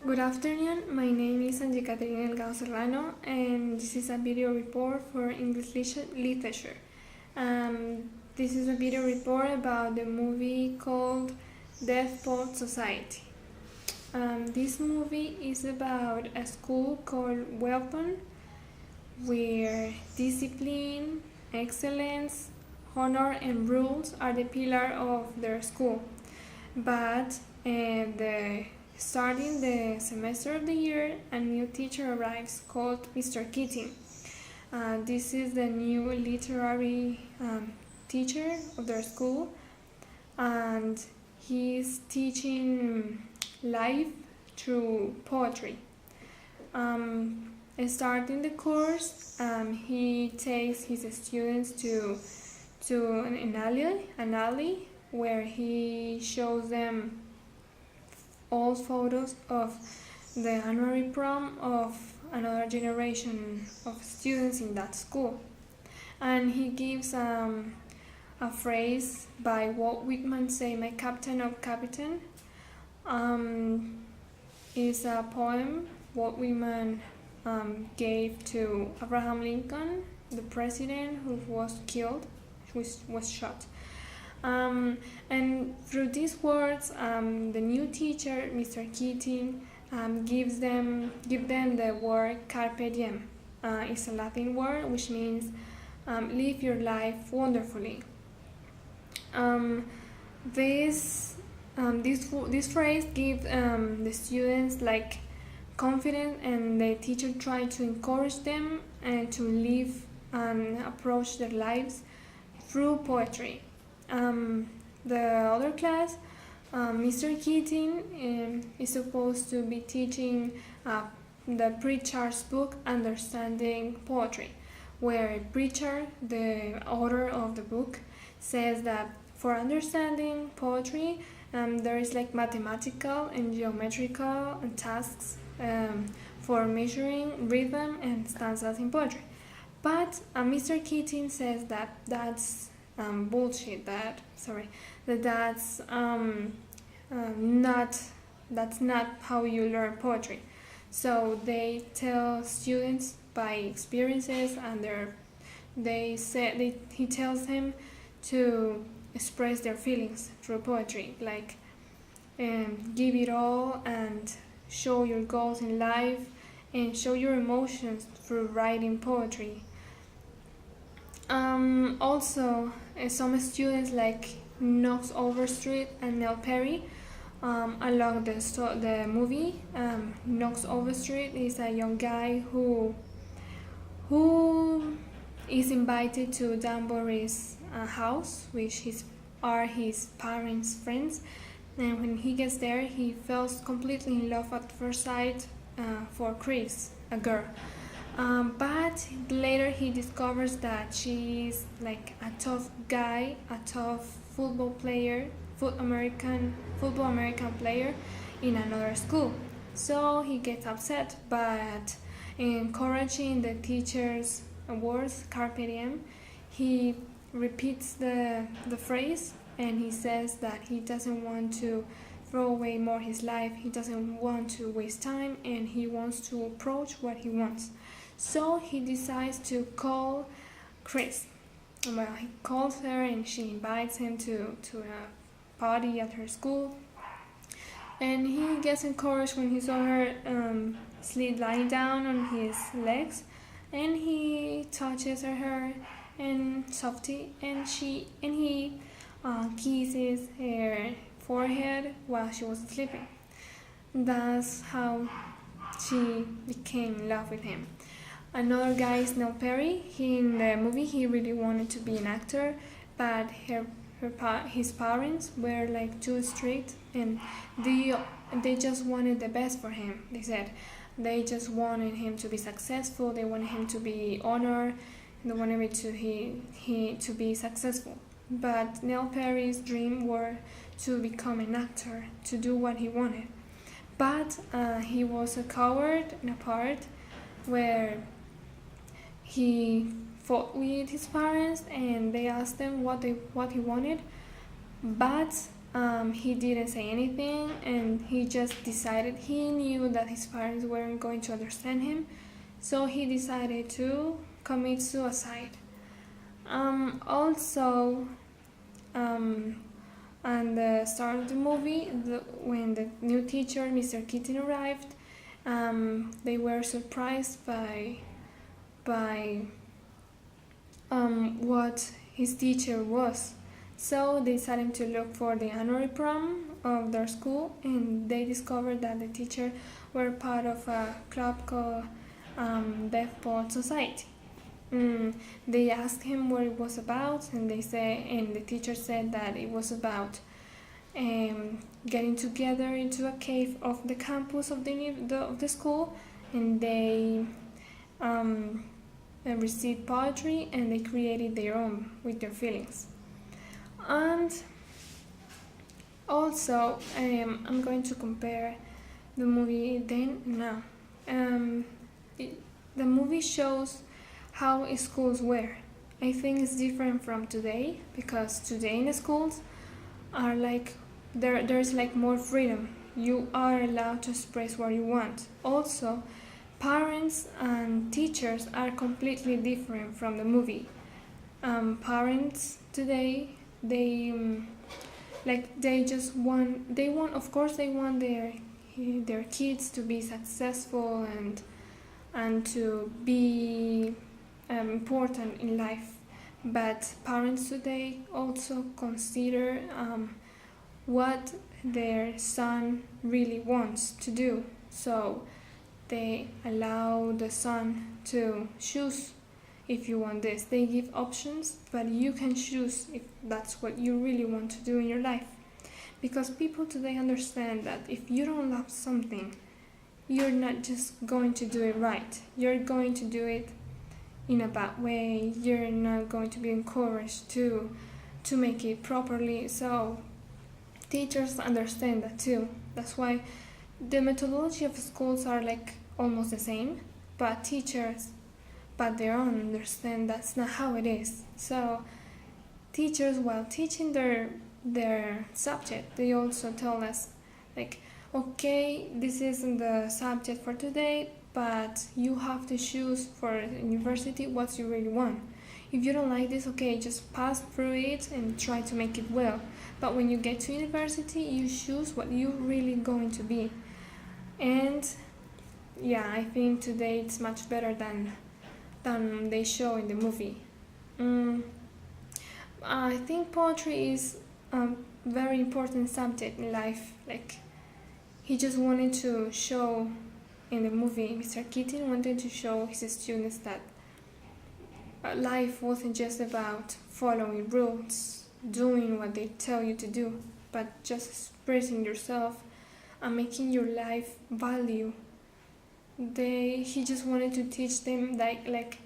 Good afternoon, my name is Angie Caterina Delgado Serrano and this is a video report for English literature. This is a video report about the movie called Deaf Poet Society. This movie is about a school called Welton where discipline, excellence, honor and rules are the pillar of their school. But starting the semester of the year, a new teacher arrives called Mr. Keating. This is the new literary teacher of their school, and he's teaching life through poetry. Starting the course, he takes his students to an alley where he shows them old photos of the annual prom of another generation of students in that school. And he gives a phrase by Walt Whitman, say, "My Captain of Captain." Is a poem Walt Whitman gave to Abraham Lincoln, the president who was killed, who was shot. And through these words, the new teacher, Mr. Keating, give them the word carpe diem. It's a Latin word which means live your life wonderfully. This phrase gives the students like confidence, and the teacher tried to encourage them to live and approach their lives through poetry. The other class, Mr. Keating is supposed to be teaching the Pritchard's book, Understanding Poetry, where Pritchard, the author of the book, says that for understanding poetry, there is like mathematical and geometrical tasks for measuring rhythm and stanzas in poetry. But Mr. Keating says that that's bullshit. That's not how you learn poetry. So they tell students by experiences, and he tells them to express their feelings through poetry, like give it all and show your goals in life and show your emotions through writing poetry. Also, some students like Knox Overstreet and Nell Perry along the movie. Knox Overstreet is a young guy who is invited to Danbury's house, which are his parents' friends. And when he gets there, he falls completely in love at first sight for Chris, a girl. But later he discovers that she is like a tough guy, a tough football American player in another school. So he gets upset, but encouraging the teacher's words, carpe diem, he repeats the phrase, and he says that he doesn't want to throw away more his life, he doesn't want to waste time, and he wants to approach what he wants. So he decides to call Chris. Well, he calls her and she invites him to a party at her school. And he gets encouraged when he saw her lying down on his legs, and he touches her hair and softly, and he kisses her forehead while she was sleeping. That's how she became in love with him. Another guy is Nell Perry. In the movie, he really wanted to be an actor, but his parents were like too strict, and they just wanted the best for him. They said they just wanted him to be successful. They wanted him to be honored. They wanted him to be successful. But Nell Perry's dream were to become an actor, to do what he wanted. But he was a coward in a part where he fought with his parents, and they asked him what he wanted, but he didn't say anything, and he just decided, he knew that his parents weren't going to understand him, so he decided to commit suicide. Also, at the start of the movie, when the new teacher, Mr. Keating, arrived, they were surprised by what his teacher was. So they decided to look for the annual prom of their school, and they discovered that the teacher were part of a club called Deaf Poet Society. They asked him what it was about, and the teacher said that it was about getting together into a cave of the campus of the school, and they received poetry, and they created their own with their feelings. And also, I'm going to compare the movie then and now. The movie shows how schools were. I think it's different from today, because today in schools are like there's like more freedom. You are allowed to express what you want. Also, parents and teachers are completely different from the movie. Parents today, they of course they want their kids to be successful and to be important in life, but parents today also consider what their son really wants to do, so they allow the son to choose. If you want this, they give options, but you can choose if that's what you really want to do in your life. Because people today understand that if you don't love something, you're not just going to do it right. You're going to do it in a bad way. You're not going to be encouraged to make it properly. So teachers understand that too. That's why the methodology of schools are like almost the same, but they don't understand that's not how it is. So teachers, while teaching their subject, they also tell us like, okay, this isn't the subject for today, but you have to choose for university what you really want. If you don't like this, okay, just pass through it and try to make it well. But when you get to university, you choose what you're really going to be. And yeah, I think today it's much better than they show in the movie. I think poetry is a very important subject in life. Like, he just wanted to show in the movie, Mr. Keating wanted to show his students that life wasn't just about following rules, doing what they tell you to do, but just expressing yourself and making your life value. He just wanted to teach them like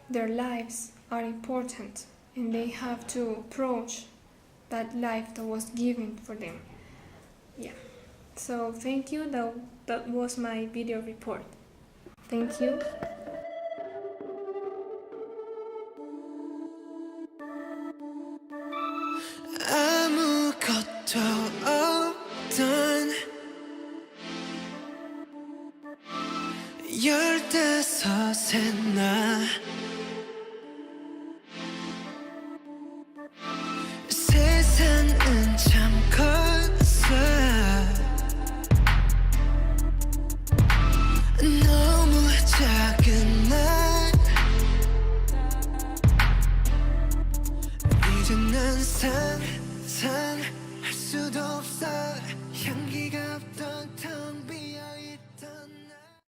their lives are important, and they have to approach that life that was given for them. Yeah. So thank you. That was my video report. Thank you. 아무것도 없던 15살 나